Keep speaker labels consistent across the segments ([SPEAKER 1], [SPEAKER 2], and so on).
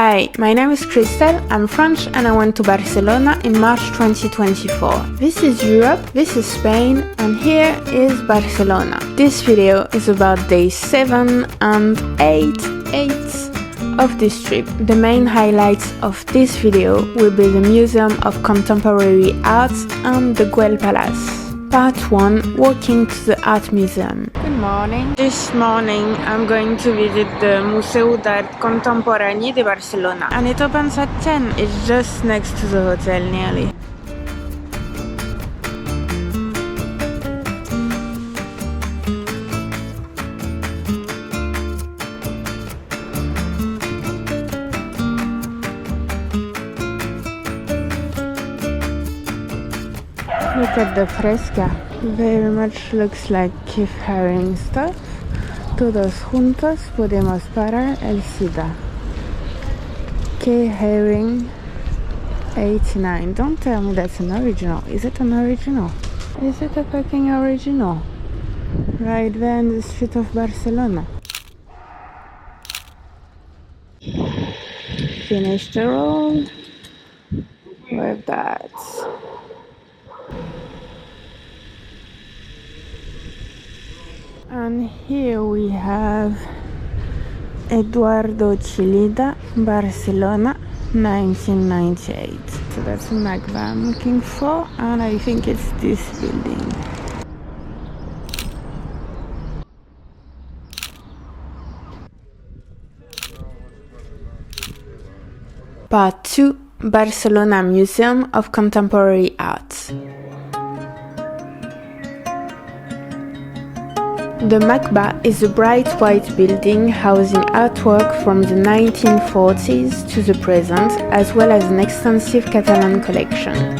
[SPEAKER 1] Hi, my name is Christelle, I'm French and I went to Barcelona in March 2024. This is Europe, this is Spain, and here is Barcelona. This video is about days 7 and 8 of this trip. The main highlights of this video will be the Museum of Contemporary Art and the Güell Palace. Part 1. Walking to the Art Museum. Good morning. This morning I'm going to visit the Museu d'Art Contemporani de Barcelona and it opens at 10. It's just next to the hotel nearly. Look at the fresca. Very much looks like Keith Haring stuff. Todos juntos podemos parar el SIDA. K. Haring 89. Don't tell me that's an original. Is it an original? Is it a fucking original? Right there in the street of Barcelona. Finish the roll with that. And here we have Eduardo Chillida, Barcelona, 1998. So that's the Magba I'm looking for, and I think it's this building. Part 2. Barcelona Museum of Contemporary Art. The Magba is a bright white building housing artwork from the 1940s to the present, as well as an extensive Catalan collection.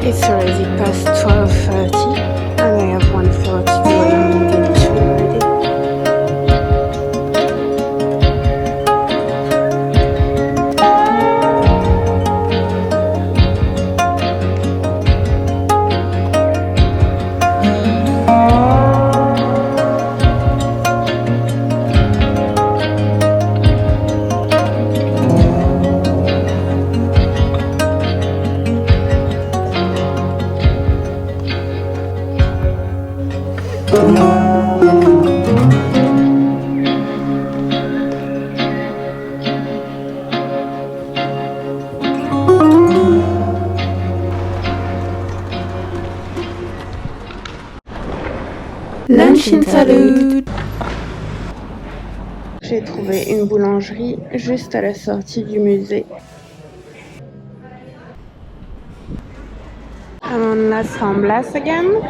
[SPEAKER 1] It's already past 12:30 and I have 1:30 to wait until 2 already. Lunch interlude. J'ai trouvé une boulangerie juste à la sortie du musée. I'm on Las Ramblas again.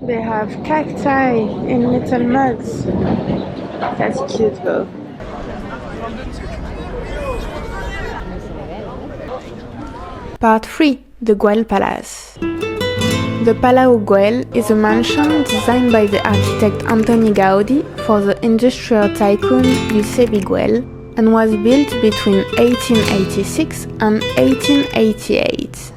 [SPEAKER 1] They have cacti in little mugs. That's cute though. Part 3. The Güell Palace. The Palau Güell is a mansion designed by the architect Antoni Gaudí for the industrial tycoon Eusebi Güell and was built between 1886 and 1888.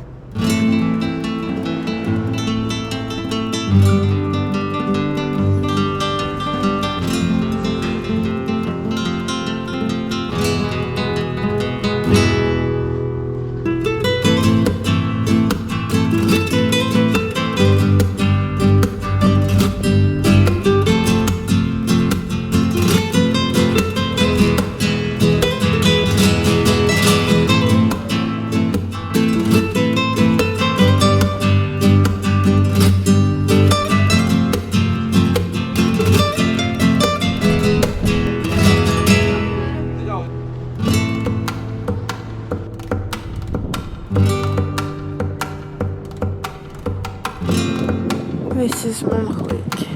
[SPEAKER 1] This is Montjuic.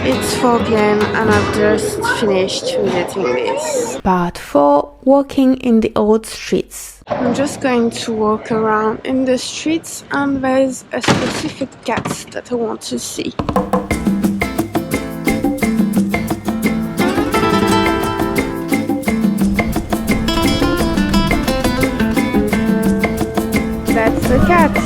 [SPEAKER 1] It's 4 p.m. and I've just finished visiting this. Part 4. Walking in the old streets. I'm just going to walk around in the streets and there's a specific cat that I want to see. That's the cat.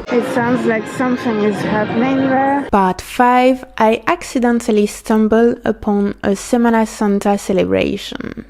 [SPEAKER 1] It sounds like something is happening there. Part 5. I accidentally stumbled upon a Semana Santa celebration.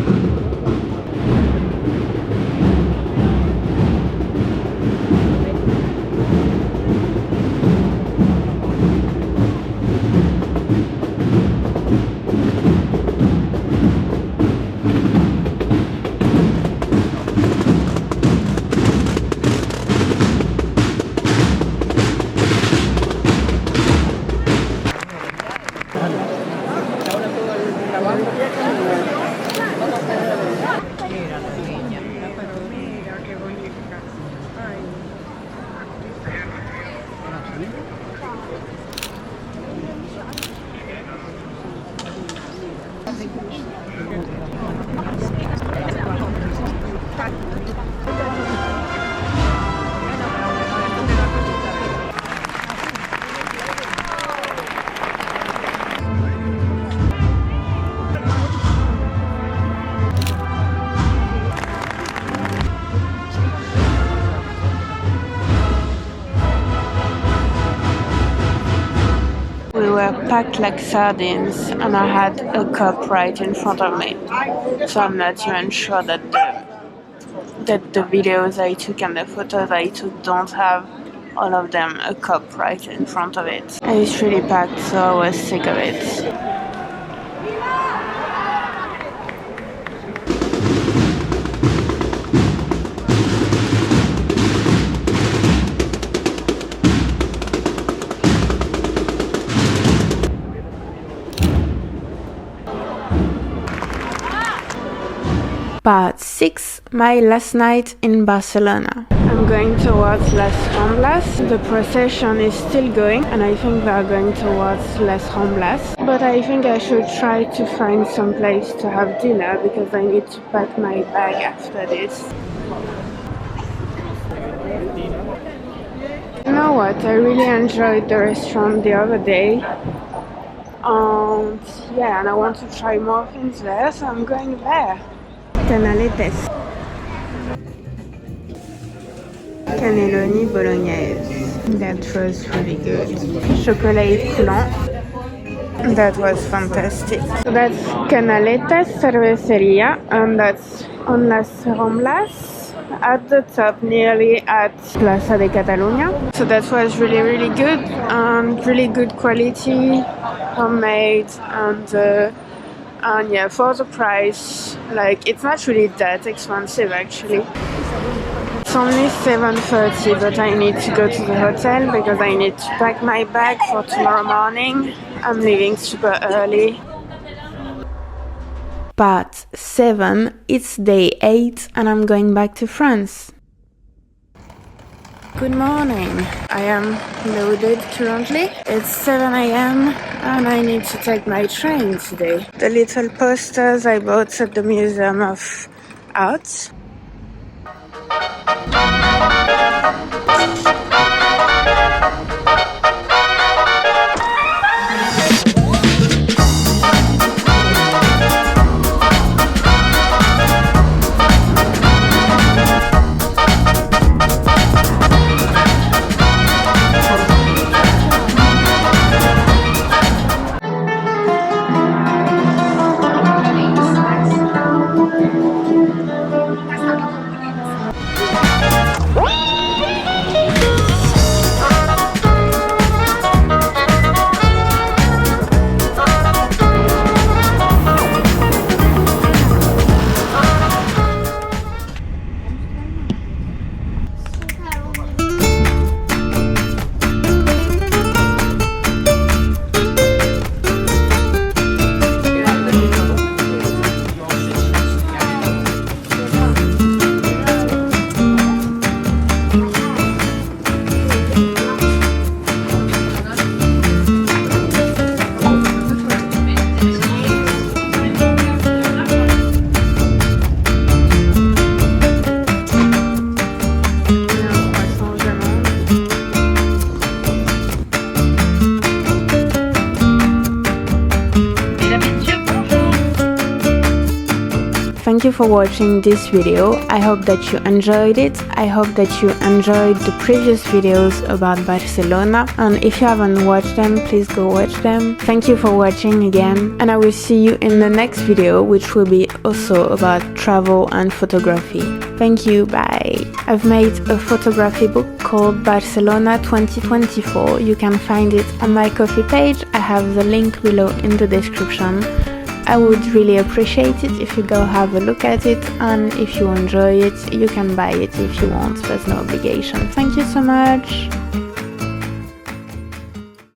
[SPEAKER 1] We were packed like sardines and I had a cup right in front of me. So I'm not even sure that the videos I took and the photos I took don't have all of them a cup right in front of it. And it's really packed, so I was sick of it. Part 6. My last night in Barcelona. I'm going towards Las Ramblas. The procession is still going and I think they are going towards Las Ramblas. But I think I should try to find some place to have dinner because I need to pack my bag after this. You know what? I really enjoyed the restaurant the other day. And yeah, and I want to try more things there, so I'm going there. Canalettes. Cannelloni bolognese. That was really good. Chocolat coulant. That was fantastic. So that's Canalettes Cerveceria, and that's on Las Ramblas at the top, nearly at Plaza de Catalunya. So that was really good and really good quality, homemade, and yeah, for the price, like it's not really that expensive actually. It's only 7:30, but I need to go to the hotel because I need to pack my bag for tomorrow morning. I'm leaving super early. Part 7. It's day 8 and I'm going back to France. Good morning. I am loaded currently. It's 7 a.m. and I need to take my train today. The little posters I bought at the Museum of Art. thank you for watching this video. I hope that you enjoyed it. I hope that you enjoyed the previous videos about Barcelona, and if you haven't watched them, please go watch them. Thank you for watching again, and I will see you in the next video, which will be also about travel and photography. Thank you, bye. I've made a photography book called Barcelona 2024. You can find it on my Ko-fi page. I have the link below in the description. I would really appreciate it if you go have a look at it, and if you enjoy it, you can buy it if you want. There's no obligation. Thank you so much.